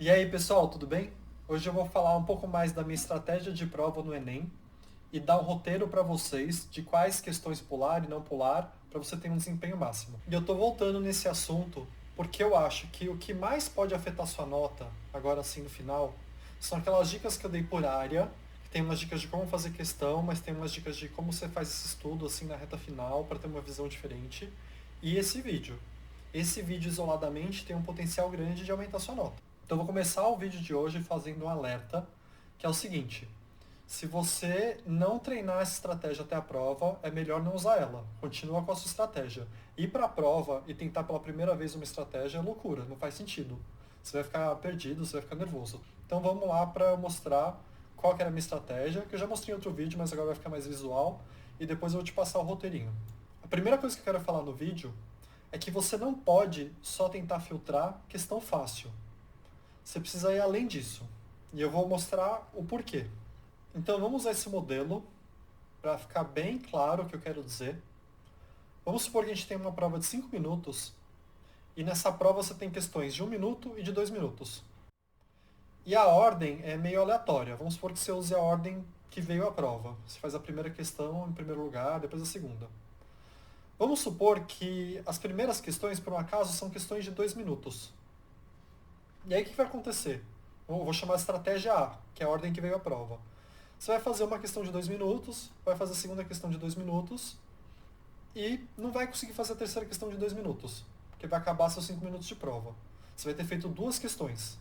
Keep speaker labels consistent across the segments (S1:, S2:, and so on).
S1: E aí, pessoal, tudo bem? Hoje eu vou falar um pouco mais da minha estratégia de prova no Enem e dar um roteiro para vocês de quais questões pular e não pular para você ter um desempenho máximo. E eu estou voltando nesse assunto porque eu acho que o que mais pode afetar sua nota, agora sim no final, são aquelas dicas que eu dei por área, que tem umas dicas de como fazer questão, mas tem umas dicas de como você faz esse estudo assim na reta final para ter uma visão diferente, e esse vídeo. Esse vídeo isoladamente tem um potencial grande de aumentar sua nota. Então eu vou começar o vídeo de hoje fazendo um alerta, que é o seguinte: se você não treinar essa estratégia até a prova, é melhor não usar ela. Continua com a sua estratégia. Ir para a prova e tentar pela primeira vez uma estratégia é loucura, não faz sentido. Você vai ficar perdido, você vai ficar nervoso. Então vamos lá para eu mostrar qual que era a minha estratégia, que eu já mostrei em outro vídeo, mas agora vai ficar mais visual, e depois eu vou te passar o roteirinho. A primeira coisa que eu quero falar no vídeo é que você não pode só tentar filtrar questão fácil. Você precisa ir além disso. E eu vou mostrar o porquê. Então vamos usar esse modelo para ficar bem claro o que eu quero dizer. Vamos supor que a gente tem uma prova de 5 minutos e nessa prova você tem questões de 1 minuto e de 2 minutos. E a ordem é meio aleatória. Vamos supor que você use a ordem que veio a prova. Você faz a primeira questão em primeiro lugar, depois a segunda. Vamos supor que as primeiras questões, por um acaso, são questões de 2 minutos. E aí o que vai acontecer? Eu vou chamar de estratégia A, que é a ordem que veio a prova. Você vai fazer uma questão de 2 minutos, vai fazer a segunda questão de 2 minutos e não vai conseguir fazer a terceira questão de 2 minutos, porque vai acabar seus 5 minutos de prova. Você vai ter feito duas questões.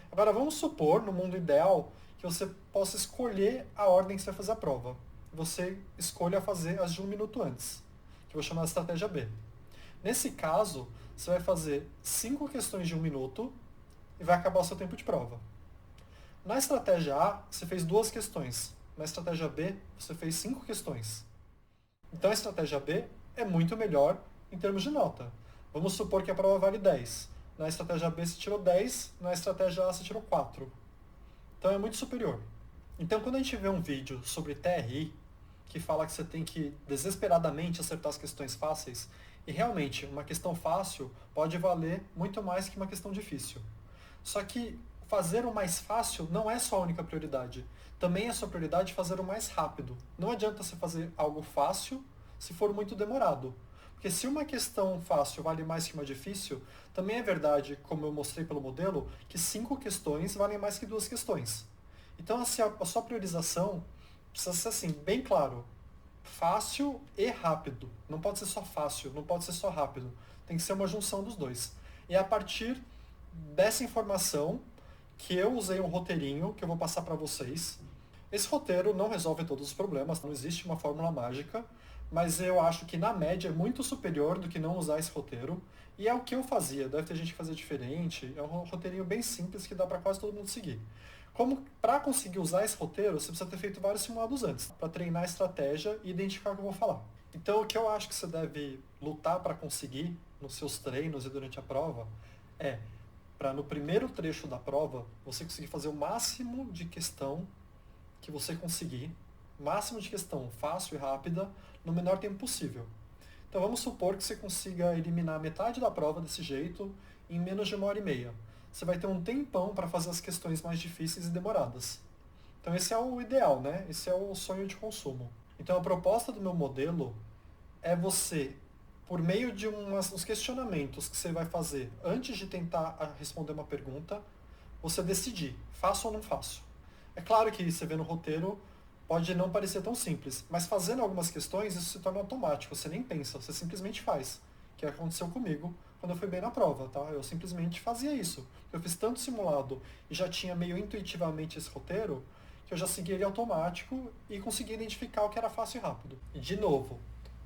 S1: Agora vamos supor, no mundo ideal, que você possa escolher a ordem que você vai fazer a prova. Você escolha fazer as de 1 minuto antes, que eu vou chamar de estratégia B. Nesse caso, você vai fazer 5 questões de 1 minuto e vai acabar o seu tempo de prova. Na estratégia A, você fez duas questões. Na estratégia B, você fez 5 questões. Então a estratégia B é muito melhor em termos de nota. Vamos supor que a prova vale 10. Na estratégia B você tirou 10, na estratégia A você tirou 4. Então é muito superior. Então quando a gente vê um vídeo sobre TRI, que fala que você tem que desesperadamente acertar as questões fáceis, e realmente uma questão fácil pode valer muito mais que uma questão difícil. Só que fazer o mais fácil não é sua única prioridade. Também é sua prioridade fazer o mais rápido. Não adianta você fazer algo fácil se for muito demorado. Porque se uma questão fácil vale mais que uma difícil, também é verdade, como eu mostrei pelo modelo, que 5 questões valem mais que 2 questões. Então assim, a sua priorização precisa ser assim, bem claro. Fácil e rápido. Não pode ser só fácil, não pode ser só rápido. Tem que ser uma junção dos dois. E é a partir dessa informação que eu usei um roteirinho que eu vou passar para vocês. Esse roteiro não resolve todos os problemas, não existe uma fórmula mágica, mas eu acho que na média é muito superior do que não usar esse roteiro. E é o que eu fazia, deve ter gente que fazia diferente. É um roteirinho bem simples que dá para quase todo mundo seguir. Como para conseguir usar esse roteiro, você precisa ter feito vários simulados antes, para treinar a estratégia e identificar o que eu vou falar. Então o que eu acho que você deve lutar para conseguir nos seus treinos e durante a prova é para no primeiro trecho da prova você conseguir fazer o máximo de questão que você conseguir, máximo de questão fácil e rápida, no menor tempo possível. Então vamos supor que você consiga eliminar metade da prova desse jeito em menos de 1 hora e meia. Você vai ter um tempão para fazer as questões mais difíceis e demoradas. Então esse é o ideal, né? Esse é o sonho de consumo. Então a proposta do meu modelo é você, por meio de uns questionamentos que você vai fazer antes de tentar responder uma pergunta, você decidir, faço ou não faço. É claro que você vê no roteiro, pode não parecer tão simples, mas fazendo algumas questões isso se torna automático, você nem pensa, você simplesmente faz. Que aconteceu comigo quando eu fui bem na prova, tá? Eu simplesmente fazia isso. Eu fiz tanto simulado e já tinha meio intuitivamente esse roteiro, que eu já seguia ele automático e conseguia identificar o que era fácil e rápido. E de novo,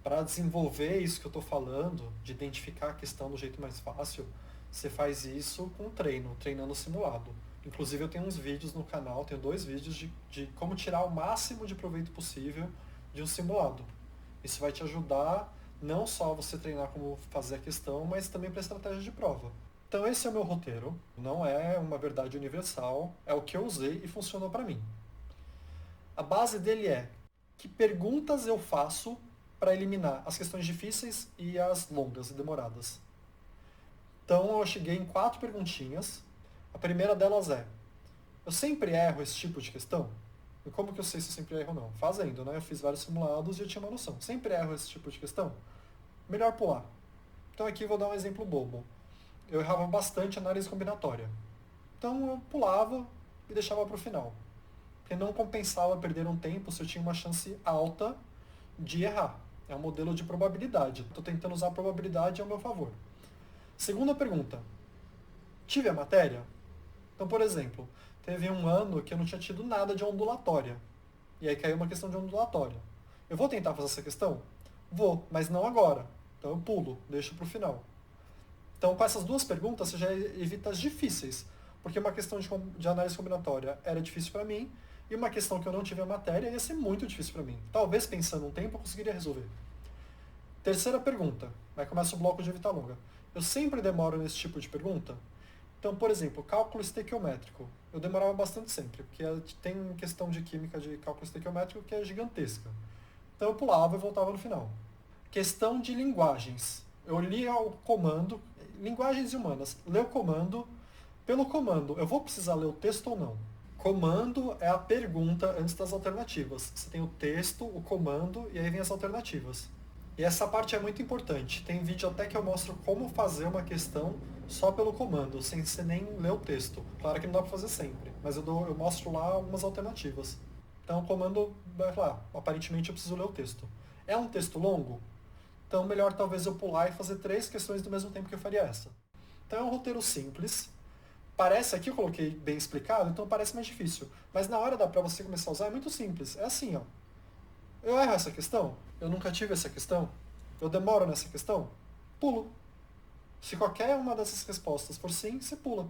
S1: para desenvolver isso que eu estou falando, de identificar a questão do jeito mais fácil, você faz isso com treino, treinando simulado. Inclusive eu tenho uns vídeos no canal, tenho 2 vídeos de como tirar o máximo de proveito possível de um simulado. Isso vai te ajudar não só a você treinar como fazer a questão, mas também para a estratégia de prova. Então esse é o meu roteiro, não é uma verdade universal, é o que eu usei e funcionou para mim. A base dele é: que perguntas eu faço para eliminar as questões difíceis e as longas e demoradas. Então eu cheguei em 4 perguntinhas. A primeira delas é, eu sempre erro esse tipo de questão? E como que eu sei se eu sempre erro ou não? Fazendo, né? Eu fiz vários simulados e eu tinha uma noção. Sempre erro esse tipo de questão? Melhor pular. Então aqui eu vou dar um exemplo bobo. Eu errava bastante análise combinatória. Então eu pulava e deixava para o final. Porque não compensava perder um tempo se eu tinha uma chance alta de errar. É um modelo de probabilidade. Estou tentando usar a probabilidade ao meu favor. Segunda pergunta. Tive a matéria? Então, por exemplo, teve um ano que eu não tinha tido nada de ondulatória. E aí caiu uma questão de ondulatória. Eu vou tentar fazer essa questão? Vou, mas não agora. Então eu pulo, deixo para o final. Então, com essas duas perguntas, você já evita as difíceis. Porque uma questão de análise combinatória era difícil para mim, e uma questão que eu não tive a matéria ia ser muito difícil para mim. Talvez, pensando um tempo, eu conseguiria resolver. Terceira pergunta. Aí começa o bloco de evita longa. Eu sempre demoro nesse tipo de pergunta? Então, por exemplo, cálculo estequiométrico. Eu demorava bastante sempre, porque tem questão de química de cálculo estequiométrico que é gigantesca. Então eu pulava e voltava no final. Questão de linguagens. Eu lia o comando, linguagens humanas, lê o comando. Pelo comando, eu vou precisar ler o texto ou não? Comando é a pergunta antes das alternativas. Você tem o texto, o comando e aí vem as alternativas. E essa parte é muito importante. Tem vídeo até que eu mostro como fazer uma questão só pelo comando, sem você nem ler o texto. Claro que não dá para fazer sempre, mas eu mostro lá algumas alternativas. Então o comando vai falar, aparentemente eu preciso ler o texto. É um texto longo? Então melhor talvez eu pular e fazer 3 questões do mesmo tempo que eu faria essa. Então é um roteiro simples. Parece, aqui eu coloquei bem explicado, então parece mais difícil. Mas na hora para você começar a usar é muito simples. É assim, ó. Eu erro essa questão? Eu nunca tive essa questão? Eu demoro nessa questão? Pulo. Se qualquer uma dessas respostas for sim, você pula.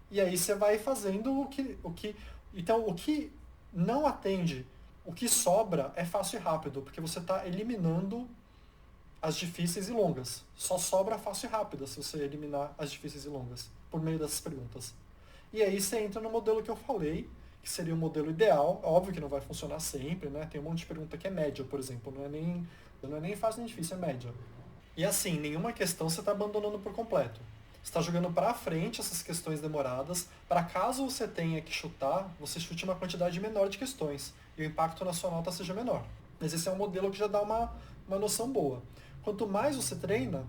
S1: E aí você vai fazendo então, o que não atende, o que sobra é fácil e rápido, porque você está eliminando as difíceis e longas. Só sobra fácil e rápida se você eliminar as difíceis e longas, por meio dessas perguntas. E aí você entra no modelo que eu falei, que seria o modelo ideal. Óbvio que não vai funcionar sempre, né? Tem um monte de pergunta que é média, por exemplo. Não é nem fácil nem difícil, é média. E assim, nenhuma questão você está abandonando por completo. Você está jogando para frente essas questões demoradas, para caso você tenha que chutar, você chute uma quantidade menor de questões e o impacto na sua nota seja menor. Mas esse é um modelo que já dá uma noção boa. Quanto mais você treina,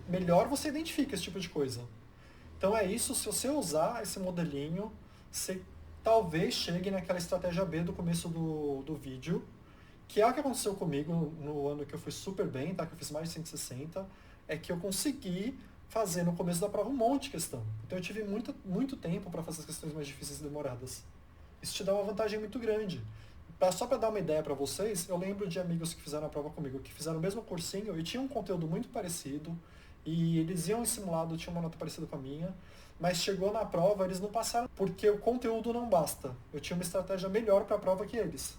S1: melhor você identifica esse tipo de coisa. Então é isso, se você usar esse modelinho, você talvez chegue naquela estratégia B do começo do vídeo, que é o que aconteceu comigo no ano que eu fui super bem, tá? Que eu fiz mais de 160, é que eu consegui fazer no começo da prova um monte de questão. Então eu tive muito tempo para fazer as questões mais difíceis e demoradas. Isso te dá uma vantagem muito grande. Só para dar uma ideia para vocês, eu lembro de amigos que fizeram a prova comigo, que fizeram o mesmo cursinho e tinham um conteúdo muito parecido, e eles iam em simulado, tinham uma nota parecida com a minha, mas chegou na prova, eles não passaram porque o conteúdo não basta. Eu tinha uma estratégia melhor para a prova que eles.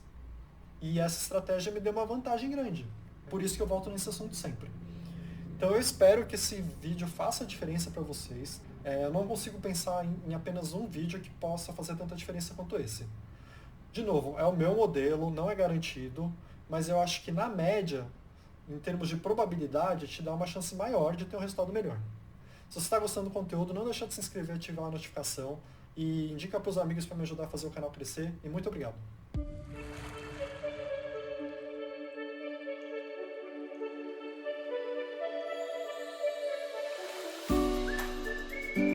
S1: E essa estratégia me deu uma vantagem grande. Por isso que eu volto nesse assunto sempre. Então eu espero que esse vídeo faça a diferença para vocês. Eu não consigo pensar em apenas um vídeo que possa fazer tanta diferença quanto esse. De novo, é o meu modelo, não é garantido, mas eu acho que na média, em termos de probabilidade, te dá uma chance maior de ter um resultado melhor. Se você está gostando do conteúdo, não deixa de se inscrever e ativar a notificação. E indica para os amigos para me ajudar a fazer o canal crescer. E muito obrigado.